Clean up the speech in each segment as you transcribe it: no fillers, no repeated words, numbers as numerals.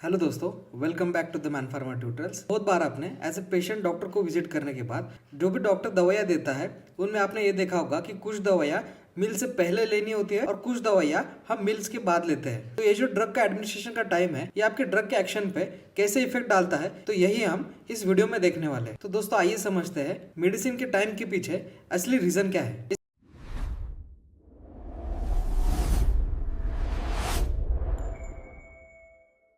Hello दोस्तों, welcome back to the man pharma tutorials. बहुत बार आपने एज ए पेशेंट डॉक्टर को विजिट करने के बाद जो भी डॉक्टर दवाइयाँ देता है उनमें आपने ये देखा होगा कि कुछ दवाइयाँ मील से पहले लेनी होती है और कुछ दवाइयाँ हम मील्स के बाद लेते हैं। तो ये जो ड्रग का एडमिनिस्ट्रेशन का टाइम है, ये आपके ड्रग के एक्शन पे कैसे इफेक्ट डालता है, तो यही हम इस वीडियो में देखने वाले हैं। तो दोस्तों आइए समझते हैं मेडिसिन के टाइम के पीछे असली रीजन क्या है।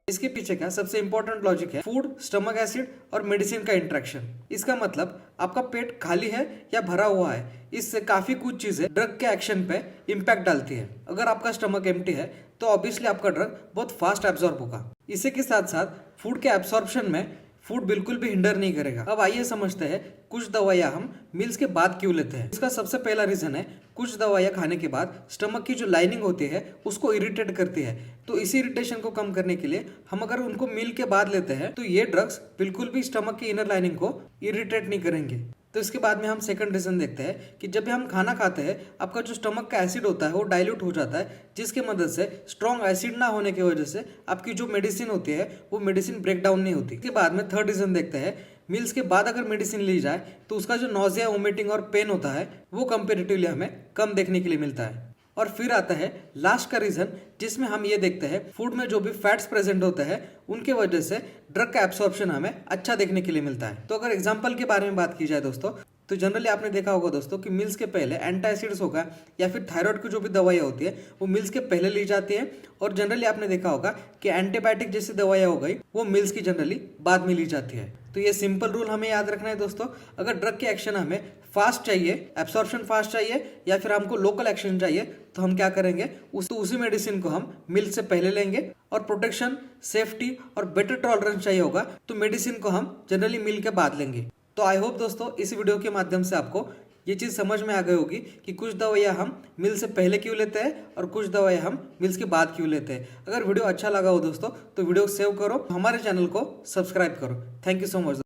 इसके पीछे का सबसे इंपॉर्टेंट लॉजिक है फूड, स्टमक एसिड और मेडिसिन का इंटरेक्शन। इसका मतलब आपका पेट खाली है या भरा हुआ है, इससे काफी कुछ चीजें ड्रग के एक्शन पे इम्पैक्ट डालती है। अगर आपका स्टमक एम्प्टी है तो ऑब्वियसली आपका ड्रग बहुत फास्ट एब्जॉर्ब होगा। इसी के साथ साथ फूड के एब्सॉर्प्शन में फूड बिल्कुल भी हिंडर नहीं करेगा। अब आइए समझते हैं कुछ दवाइयाँ हम मील्स के बाद क्यों लेते हैं। इसका सबसे पहला रीजन है कुछ दवाइयाँ खाने के बाद स्टमक की जो लाइनिंग होती है उसको इरिटेट करती है। तो इसी इरिटेशन को कम करने के लिए हम अगर उनको मील के बाद लेते हैं तो ये ड्रग्स बिल्कुल भी स्टमक की इनर लाइनिंग को इरिटेट नहीं करेंगे। तो इसके बाद में हम सेकंड रीजन देखते हैं कि जब भी हम खाना खाते हैं आपका जो स्टमक का एसिड होता है वो डाइल्यूट हो जाता है, जिसके मदद से स्ट्रॉन्ग एसिड ना होने की वजह से आपकी जो मेडिसिन होती है वो मेडिसिन ब्रेक डाउन नहीं होती। इसके बाद में थर्ड रीजन देखते हैं मील्स के बाद अगर मेडिसिन ली जाए तो उसका जो नोजिया, वोमिटिंग और पेन होता है वो कंपेरेटिवली हमें कम देखने के लिए मिलता है। और फिर आता है लास्ट का रीजन, जिसमें हम ये देखते हैं फूड में जो भी फैट्स प्रेजेंट होते हैं उनके वजह से ड्रग का एब्सॉर्प्शन हमें अच्छा देखने के लिए मिलता है। तो अगर एग्जांपल के बारे में बात की जाए दोस्तों, तो जनरली आपने देखा होगा दोस्तों कि मील्स के पहले एंटासिड्स होगा या फिर थायराइड की जो भी दवाइयाँ होती है वो मील्स के पहले ली जाती है। और जनरली आपने देखा होगा कि एंटीबायोटिक जैसी दवाइयाँ हो गई वो मील्स की जनरली बाद में ली जाती है। तो ये सिंपल रूल हमें याद रखना है दोस्तों। अगर ड्रग के एक्शन हमें फास्ट चाहिए, एब्सॉर्प्शन फास्ट चाहिए या फिर हमको लोकल एक्शन चाहिए, तो हम क्या करेंगे, उसी मेडिसिन को हम मील से पहले लेंगे। और प्रोटेक्शन, सेफ्टी और बेटर टॉलरेंस चाहिए होगा तो मेडिसिन को हम जनरली मील के बाद लेंगे। तो आई होप दोस्तों इस वीडियो के माध्यम से आपको ये चीज़ समझ में आ गई होगी कि कुछ दवाइयाँ हम मील से पहले क्यों लेते हैं और कुछ दवाइयाँ हम मील्स के बाद क्यों लेते हैं। अगर वीडियो अच्छा लगा हो दोस्तों तो वीडियो सेव करो, हमारे चैनल को सब्सक्राइब करो। Thank you so much.